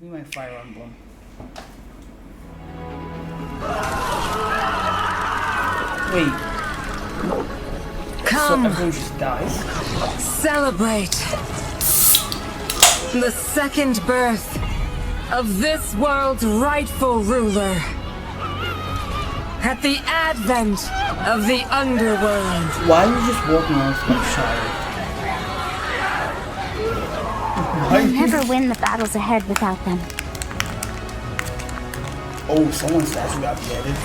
Give me my fire emblem. Wait. Come. So everyone just dies? Celebrate the second birth of this world's rightful ruler. At the advent of the underworld. Why are you just walking around like shy? We'll never win the battles ahead without them. Oh, someone's statue got beheaded.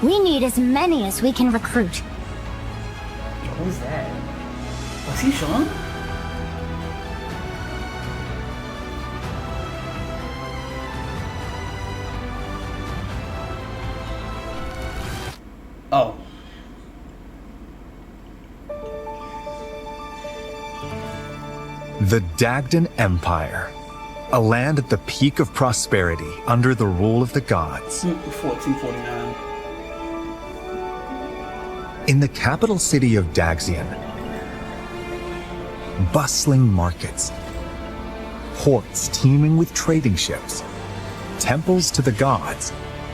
We need as many as we can recruit. What was that? Was he Sean? Oh. The Dagdan Empire, a land at the peak of prosperity under the rule of the gods. 1449. In the capital city of Daxian, bustling markets, ports teeming with trading ships, temples to the gods,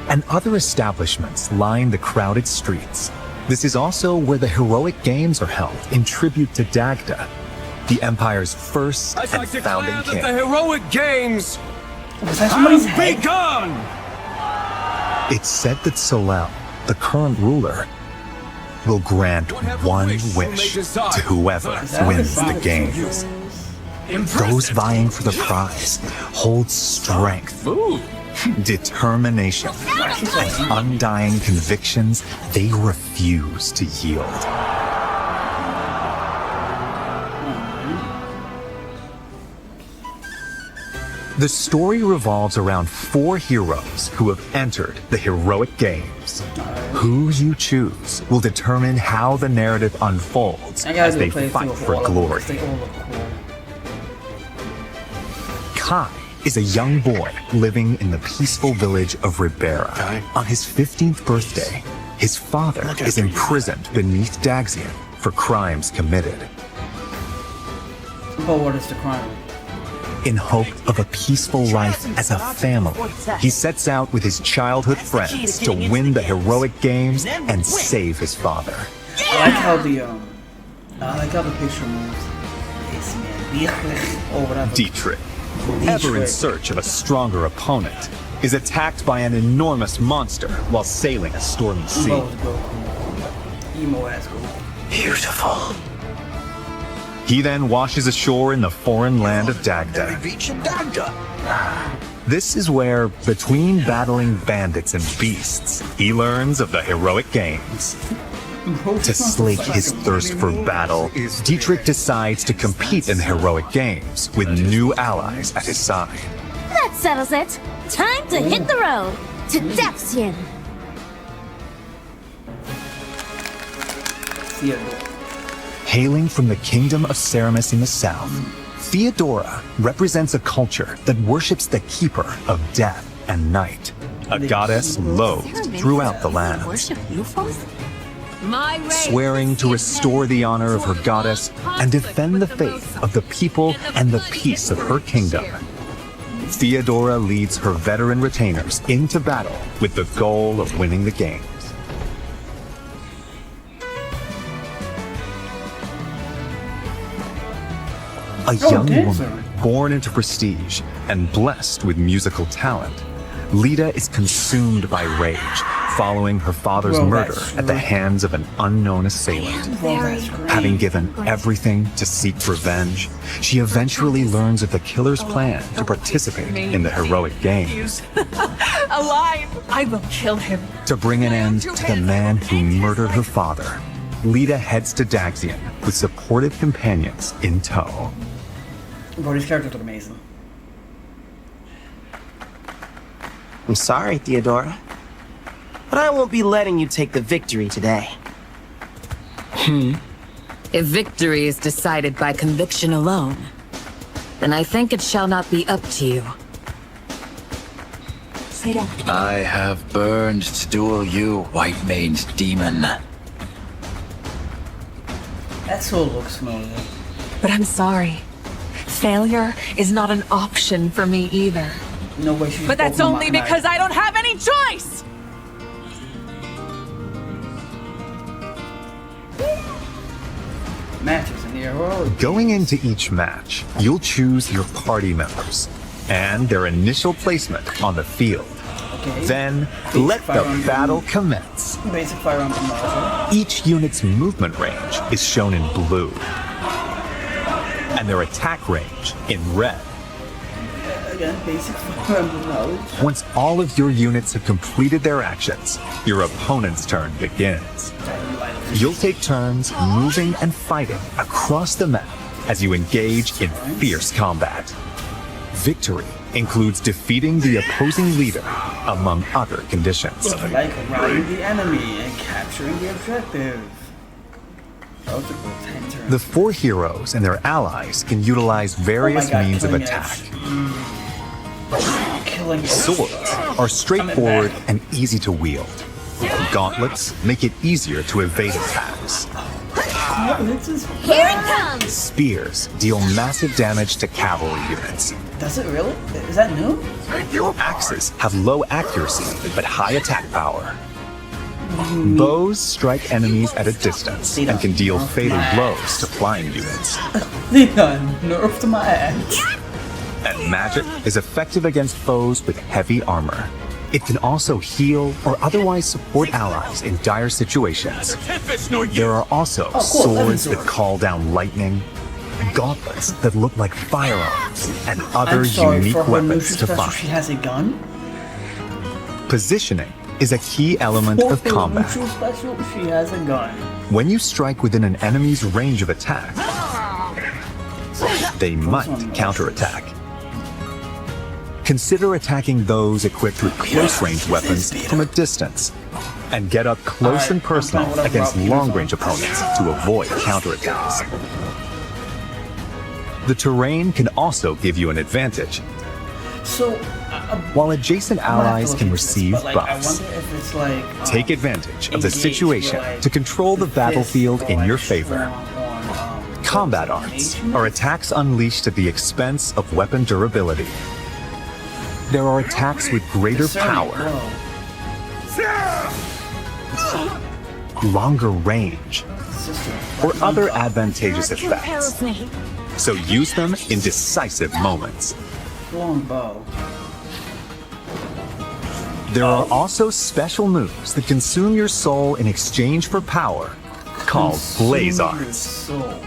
and other establishments line the crowded streets. This is also where the heroic games are held in tribute to Dagda, the Empire's first and founding king. The heroic games Was that somebody's have head? begun! It's said that Solel, the current ruler, will grant one wish to whoever wins the games. Those vying for the prize hold strength, determination, and undying convictions they refuse to yield. The story revolves around 4 heroes who have entered the heroic games. Who you choose will determine how the narrative unfolds as they fight for glory. They all look cool. Kai is a young boy living in the peaceful village of Ribera. On his 15th birthday, his father is imprisoned beneath Daxian for crimes committed. But what is the crime? In hope of a peaceful life as a family, he sets out with his childhood friends to win the heroic games and save his father. I like how the picture moves. This man, oh, whatever. Dietrich, ever in search of a stronger opponent, is attacked by an enormous monster while sailing a stormy sea. Emo ass Goku. Beautiful. He then washes ashore in the foreign land of Dagda. This is where, between battling bandits and beasts, he learns of the heroic games. To slake his thirst for battle, Dietrich decides to compete in the heroic games with new allies at his side. That settles it. Time to hit the road to Daxian. Hailing from the kingdom of Ceramus in the south, Theodora represents a culture that worships the keeper of death and night, a goddess loathed throughout the land. Swearing to restore the honor of her goddess and defend the faith of the people and the peace of her kingdom, Theodora leads her veteran retainers into battle with the goal of winning the game. A young woman born into prestige and blessed with musical talent, Lita is consumed by rage following her father's murder at the hands of an unknown assailant. Having given everything to seek revenge, she eventually learns of the killer's plan to participate in the heroic games. Alive! I will kill him. To bring an end to the man who murdered her father, Lita heads to Daxian with supportive companions in tow. Bro, these characters look amazing. I'm sorry, Theodora, but I won't be letting you take the victory today. If victory is decided by conviction alone, then I think it shall not be up to you. I have burned to duel you, white-maned demon. That soul looks familiar. But I'm sorry. Failure is not an option for me either. No way she's But that's Pokemon only Knight. because I don't have any choice! Matches in the heroic. Going into each match, you'll choose your party members and their initial placement on the field. Okay. Then, Basic let the Fire Emblem. battle commence. Basic Fire Emblem also. Each unit's movement range is shown in blue, and their attack range in red. Again, basic Fire Emblem knowledge. Once all of your units have completed their actions, your opponent's turn begins. You'll take turns moving and fighting across the map as you engage in fierce combat. Victory includes defeating the opposing leader, among other conditions. Like routing the enemy and capturing the objective. That was a good 10 turns. The 4 heroes and their allies can utilize various God, means of killing attack. Killing edge. Swords are straightforward and easy to wield. Gauntlets make it easier to evade attacks. This is Here it comes! Spears deal massive damage to cavalry units. Does it really? Is that new? Axes have low accuracy but high attack power. Bows strike enemies at a distance and can deal fatal blows to flying units. They done nerfed my ass. And magic is effective against foes with heavy armor. It can also heal or otherwise support allies in dire situations. There are also cool, swords Levin's that call down lightning, gauntlets that look like firearms, and other I'm sorry, unique for her weapons neutral to special, fight. she has a gun? Positioning is a key element For of her combat. neutral special, she has a gun. When you strike within an enemy's range of attack, they might counterattack. Consider attacking those equipped with close-range weapons from a distance, and get up close and personal against long-range opponents to avoid counterattacks. The terrain can also give you an advantage. So, While adjacent I'm gonna have to allies look can into this, receive but, like, buffs, I wonder if it's like take advantage of the engage, situation like, to control the this battlefield or, in like, your favor. strong on, Combat arts are attacks unleashed at the expense of weapon durability. There are attacks with greater power, longer range, or other advantageous effects, me. so use them in decisive moments. long bow. There are also special moves that consume your soul in exchange for power, called Blaze Arts. Soul.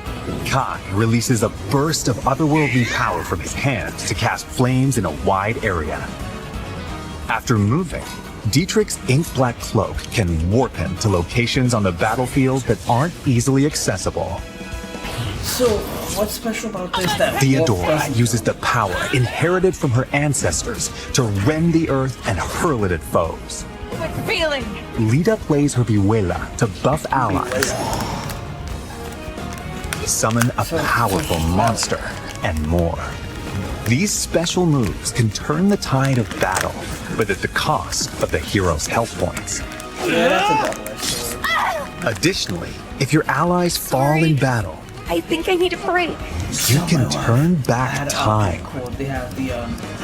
Kai releases a burst of otherworldly power from his hands to cast flames in a wide area. After moving, Dietrich's ink black cloak can warp him to locations on the battlefield that aren't easily accessible. So, what's special about this that Theodora Wolf doesn't uses do? the power inherited from her ancestors to rend the earth and hurl it at foes. What feeling? Lita plays her Vihuela to buff allies, summon a powerful monster, and more. These special moves can turn the tide of battle, but at the cost of the hero's health points. Yeah, that's a double-edged sword. Additionally, if your allies fall in battle, I think I need a break. you can turn I back had time. cool. They have the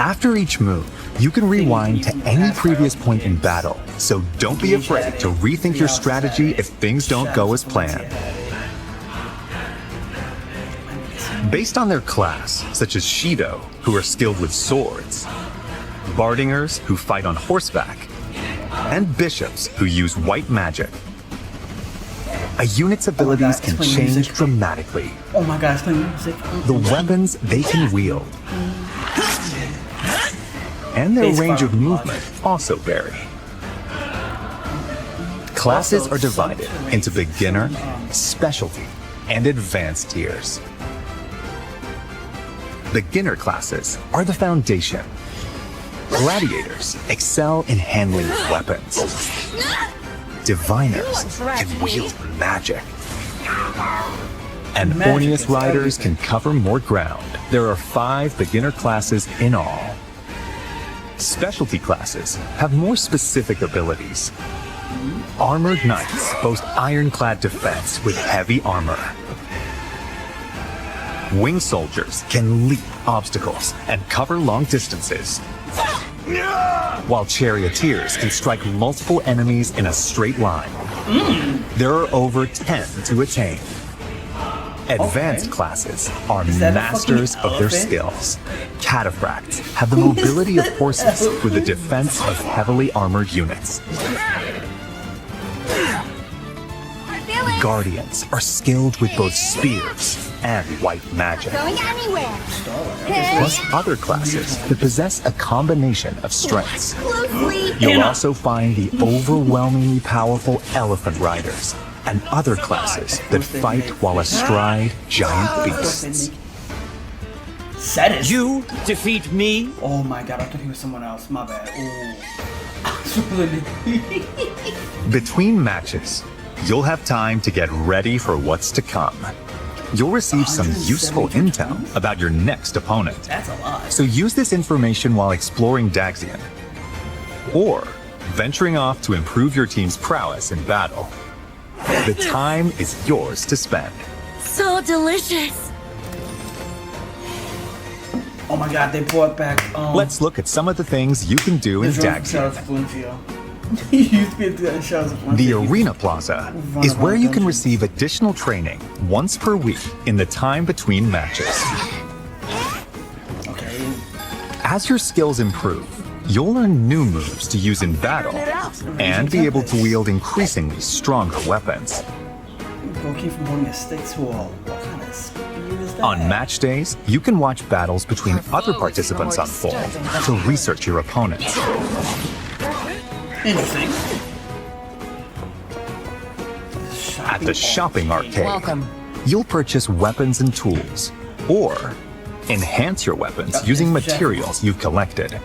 After each move, you can rewind to any previous point in battle, so don't be afraid to rethink your strategy if things don't go as planned. Based on their class, such as Shido, who are skilled with swords, Bardingers, who fight on horseback, and Bishops, who use white magic, a unit's abilities can it's playing change music. dramatically. Oh my god, it's playing music. The weapons they can wield and their Base range of fire. movement also vary. Classes Also, are divided some into terrains, beginner, some, specialty, and advanced tiers. Beginner classes are the foundation. Gladiators excel in handling weapons. Diviners can wield magic. And Magic Orneus is riders everything. can cover more ground. There are 5 beginner classes in all. Specialty classes have more specific abilities. Armored knights boast ironclad defense with heavy armor. Wing soldiers can leap obstacles and cover long distances, while charioteers can strike multiple enemies in a straight line. There are over 10 to attain. Advanced classes are that a masters fucking of their elephant? skills. Cataphracts have the mobility of horses with the defense of heavily armored units. Guardians are skilled with both spears and white magic. Going anywhere. Plus other classes that possess a combination of strengths. Closely. You'll also find the overwhelmingly powerful elephant riders and other classes that fight while astride giant beasts. Sadist. You defeat me? Oh my god, I thought he was someone else. My bad. Ooh. Between matches, you'll have time to get ready for what's to come. You'll receive some useful 172 intel points? about your next opponent. That's a lot. So use this information while exploring Daxian, or venturing off to improve your team's prowess in battle. The time is yours to spend. So delicious. Oh my god, they brought back. Let's look at some of the things you can do in Daxian. He used to be able to do that in Shadows of Valencia. The Arena Plaza is where you can receive additional training once per week in the time between matches. Okay. As your skills improve, you'll learn new moves to use in battle and be able to wield increasingly stronger weapons. Broken from holding a stick to a what kind of speed is that? On match days, you can watch battles between other participants unfold to research your opponents. Interesting. At the shopping arcade, Welcome. you'll purchase weapons and tools, or enhance your weapons using materials you've collected.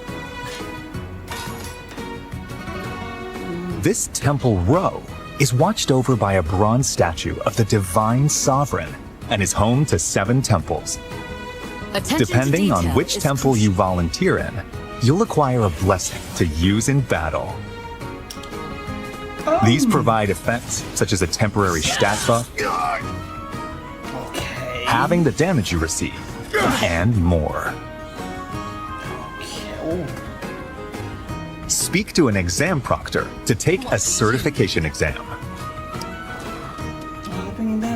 This temple row is watched over by a bronze statue of the Divine Sovereign and is home to 7 temples. Attention to Depending on detail which is temple crucial. you volunteer in, you'll acquire a blessing to use in battle. These provide effects such as a temporary stat buff, Okay. halving the damage you receive, and more. Oh. Speak to an exam proctor to take a certification exam.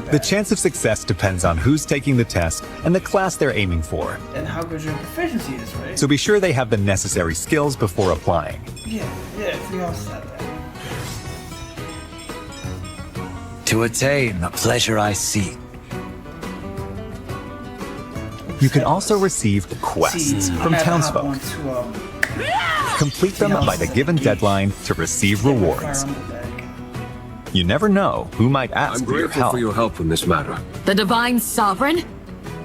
The chance of success depends on who's taking the test and the class they're aiming for, And how good your proficiency is, right? so be sure they have the necessary skills before applying. yeah, we all said that. To attain the pleasure I seek. You can also receive quests See, from I had to hop townsfolk. on to, Complete them by the given deadline to receive rewards. Fire on the bag. You never know who might ask I'm for your grateful help. for your help in this matter. The Divine Sovereign?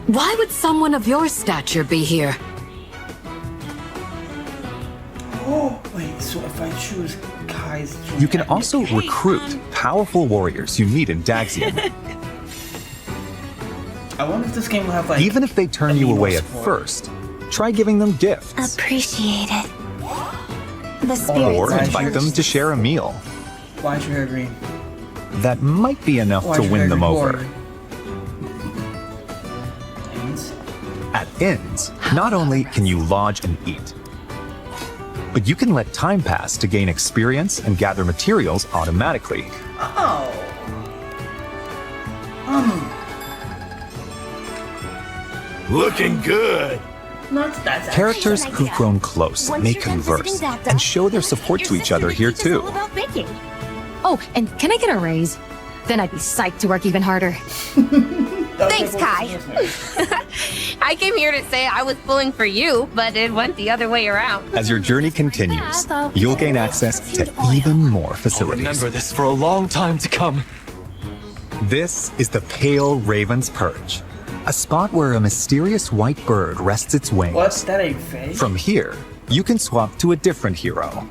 Why would someone of your stature be here? Oh, wait, so if I choose Kai's... You can also recruit powerful warriors you meet in Daxian, I wonder if this game will have, like... even if they turn you amiibo away at support. first. Try giving them gifts, Appreciate it. The spirit. or Right. invite them to share a meal. Why's your hair green? That might be enough Why's to your win hair them green over. warrior? Hands? At inns, not only can you lodge and eat, but you can let time pass to gain experience and gather materials automatically. Oh. Looking good. That's Characters Nice who've idea. grown close Once may you're done converse visiting Zacta, and show their support your to each sister other will here teach us too. all about baking. Oh, and can I get a raise? Then I'd be psyched to work even harder. Thanks, Kai. I came here to say I was pulling for you, but it went the other way around. As your journey continues, you'll gain access to even more facilities. Remember this for a long time to come. This is the Pale Raven's Perch, a spot where a mysterious white bird rests its wings. What? That ain't fake. From here, you can swap to a different hero.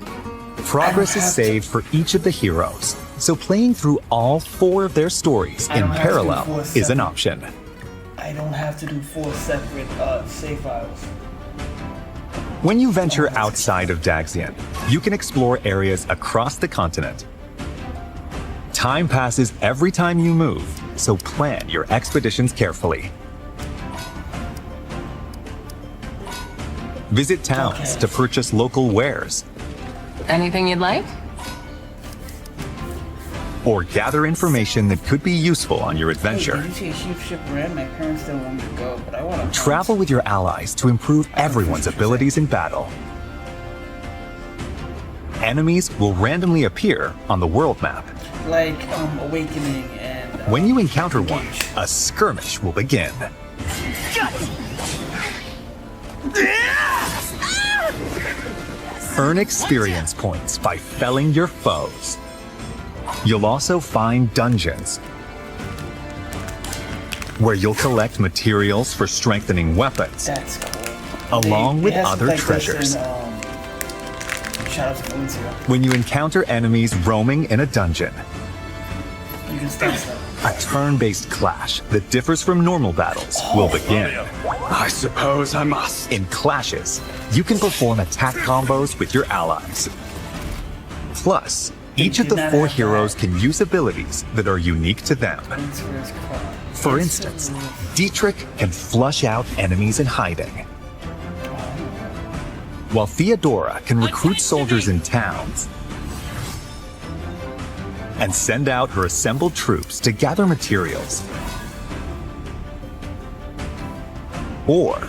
Progress is have to- saved for each of the heroes, so playing through all 4 of their stories I in don't have to do parallel 4 is an separate. option. I don't have to do 4 separate save files. When you venture outside of Daxian, you can explore areas across the continent. Time passes every time you move, so plan your expeditions carefully. Visit towns to purchase local wares. Anything you'd like? Or gather information that could be useful on your adventure. Hey, did you see a sheep ship red? My parents don't want me to go, but I want to. Travel with your allies to improve everyone's abilities in battle. Enemies will randomly appear on the world map. Like Awakening and. When you encounter one, a skirmish will begin. Earn experience points by felling your foes. You'll also find dungeons where you'll collect materials for strengthening weapons, That's cool. along with It has other like treasures. This in, Shadows of Valencia. When you encounter enemies roaming in a dungeon, You can start stuff. a turn-based clash that differs from normal battles will begin. I suppose I must. In clashes, you can perform attack combos with your allies. Plus, each of the 4 heroes can use abilities that are unique to them. For instance, Dietrich can flush out enemies in hiding, while Theodora can recruit soldiers in towns and send out her assembled troops to gather materials or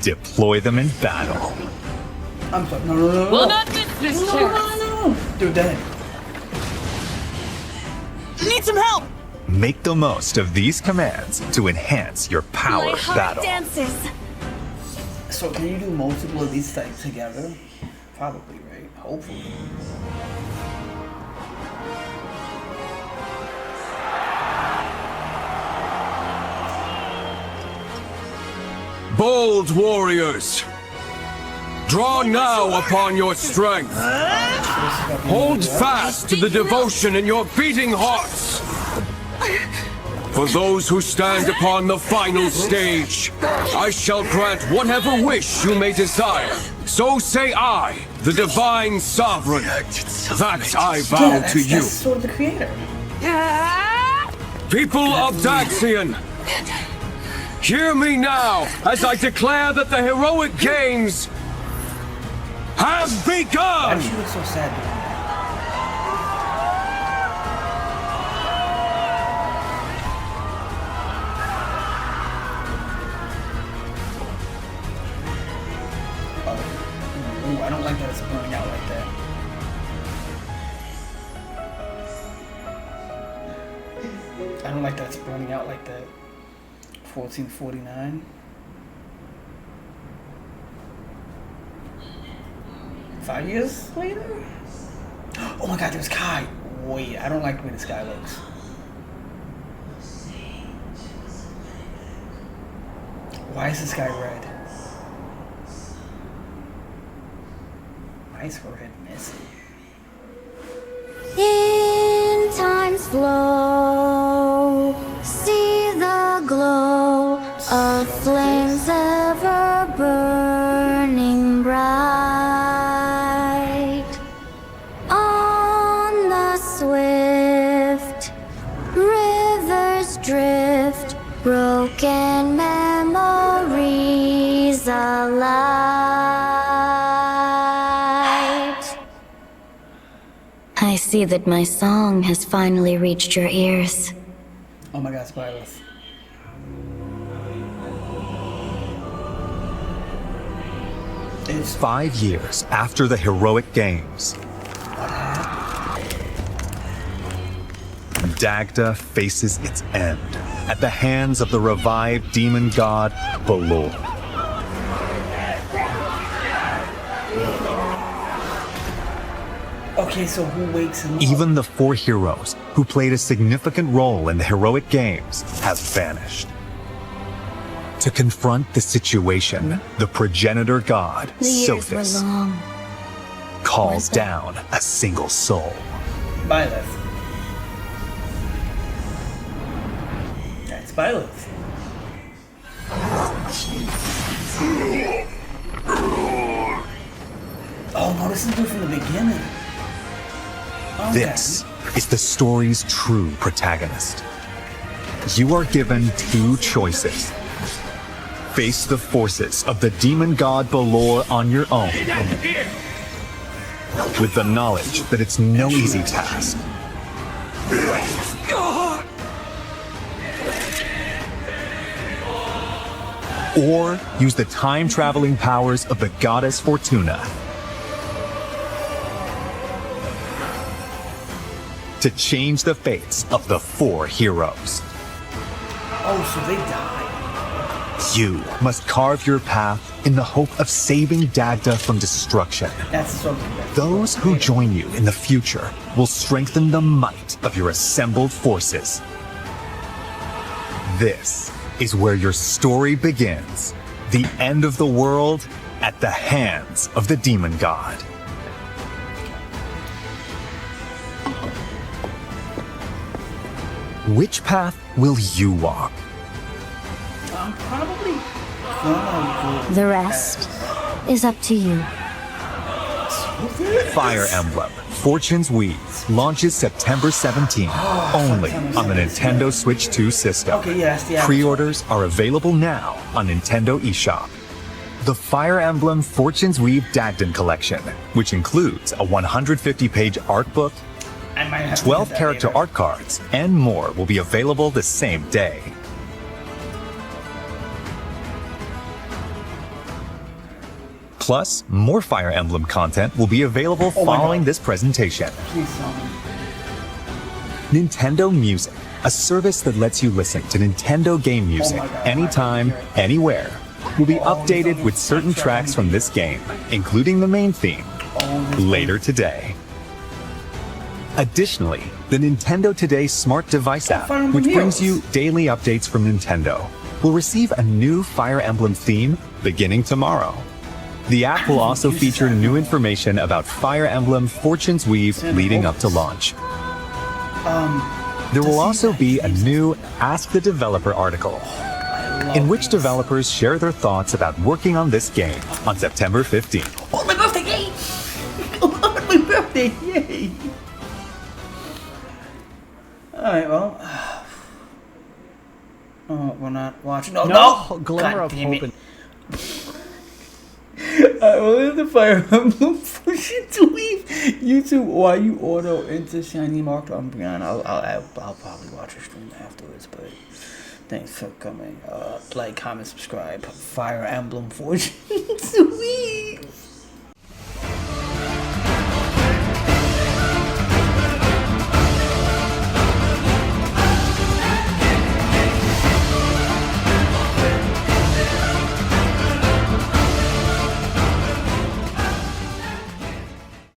deploy them in battle. I'm sorry. No. Will not miss this chance. No. Dude, dead. Need some help! Make the most of these commands to enhance your power of battle. dances. So can you do multiple of these like together? Probably, right? Hopefully. Bold warriors, draw now upon your strength. Hold fast to the devotion in your beating hearts. For those who stand upon the final stage, I shall grant whatever wish you may desire. So say I, the divine sovereign, that I vow to you. That's sort of the creator. People of Daxian, hear me now as I declare that the heroic games have begun! She looks so sad doing that. Ooh, I don't like that it's burning out like that. I don't like that it's burning out like that. 1449. 5 years later? Oh my god, there's Kai. Wait, I don't like the way this guy looks. Why is this guy red? Why is her head missing? In time's flow, see the glow of flames ever burning bright. On the swift rivers drift, broken memories alight. I see that my song has finally reached your ears. Oh my god, spoilers. It's 5 years after the heroic games, Dagda faces its end at the hands of the revived demon god Balor. okay, so who wakes him up? Even the 4 heroes who played a significant role in the heroic games have vanished. To confront the situation, the progenitor god, The years were Sophis, long. calls down a single soul. Byleth. That's Byleth. Oh no, this is good from the beginning. Okay. This is the story's true protagonist. You are given 2 choices. face the forces of the demon god Balor on your own, with the knowledge that it's no easy task. Or use the time-traveling powers of the goddess Fortuna to change the fates of the 4 heroes. Oh, so they die. You must carve your path in the hope of saving Dagda from destruction. That's so. Those who join you in the future will strengthen the might of your assembled forces. This is where your story begins. The end of the world at the hands of the demon god. Which path will you walk? Probably gonna go. The rest is up to you. Fire Emblem Fortune's Weave launches September 17th, only on the Nintendo Switch 2 system. Okay, yes, the Pre-orders are available now on Nintendo eShop. The Fire Emblem Fortune's Weave Dagden Collection, which includes a 150-page art book, 12 character art cards, and more, will be available the same day. Plus, more Fire Emblem content will be available following this presentation. Nintendo Music, a service that lets you listen to Nintendo game music anytime, anywhere, will be updated with certain tracks from this game, including the main theme, later today. Additionally, the Nintendo Today Smart Device app, which brings you daily updates from Nintendo, will receive a new Fire Emblem theme beginning tomorrow. The app will also feature new information about Fire Emblem Fortune's Weave leading up to launch. There will also be a new Ask the Developer article, in which developers share their thoughts about working on this game on September 15th. Oh, my birthday! Yay! Oh, my birthday! Yay! Alright, well. Oh, we're not watching. No! Glimmer God of damn hope. it. Alright, well, there's the Fire Emblem Fortune to leave YouTube while you auto into Shiny Marked on Brian. I'll probably watch a stream afterwards, but thanks for coming. Like, comment, subscribe. Fire Emblem Fortune to leave.